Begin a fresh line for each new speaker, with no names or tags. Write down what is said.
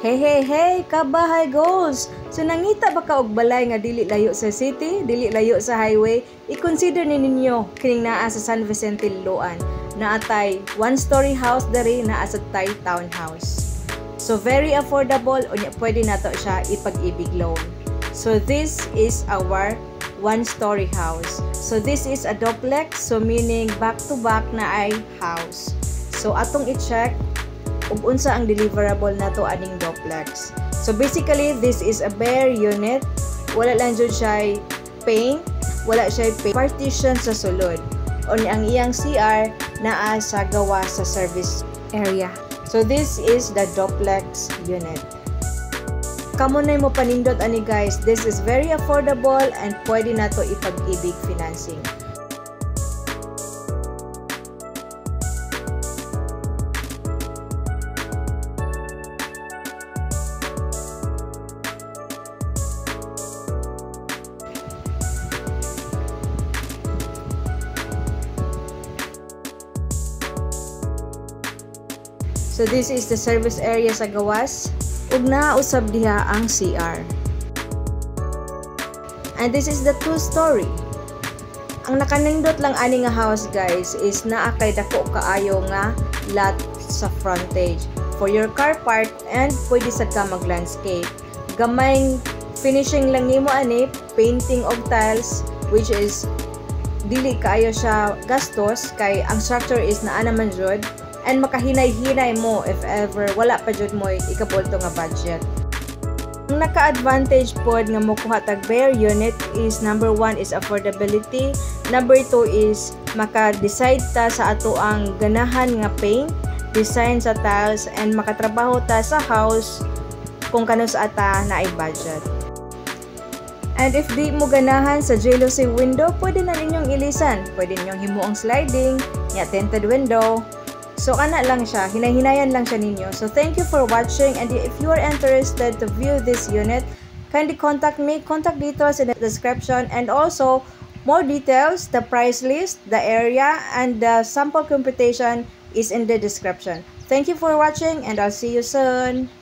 Hey, kabahay goals! So nangita ba ka og balay nga dili layo sa city, dili layo sa highway? I-consider ni ninyo kining naa sa San Vicente, Liloan. Naatay one-story house diri naa sa Thai townhouse. So very affordable, unya pwede nato siya ipag-ibig loan. So this is our one-story house. So this is a duplex, so meaning back-to-back na ay house. So atong i-check ug unsa ang deliverable nato aning duplex. So basically this is a bare unit. Wala lang jud siya paint, wala siya partition sa sulod. Oni ang iyang CR naa sa gawa sa service area. So this is the duplex unit. Kamo na mo panindot ani guys, this is very affordable and pwede nato ipag-ibig financing. So this is the service area sa gawas ug nausab diha ang CR. And this is the 2-story. Ang nakanindot lang ani nga house guys is naa kay dako kaayo nga lot sa frontage for your car park and pwede sad ka mag-landscape. Gamay finishing lang nimo ani, painting og tiles which is dili kaayo siya gastos kay ang structure is naa naman jud. And makahinay-hinay mo if ever wala pa jud mo ikabulto nga budget. Ang naka-advantage pod nga mokuha tag bare unit is number 1 is affordability, number 2 is maka-decide ta sa ato ang ganahan nga paint, design sa tiles, and makatrabaho ta sa house kung kano sa ata na ay budget. And if di mo ganahan sa jealousy window, pwede na ninyong ilisan. Pwede ninyong himuong sliding, nga tinted window. So, ana lang siya. Hinay-hinayan lang siya ninyo. So, thank you for watching. And if you are interested to view this unit, kindly contact me. Contact details in the description. And also, more details, the price list, the area, and the sample computation is in the description. Thank you for watching and I'll see you soon.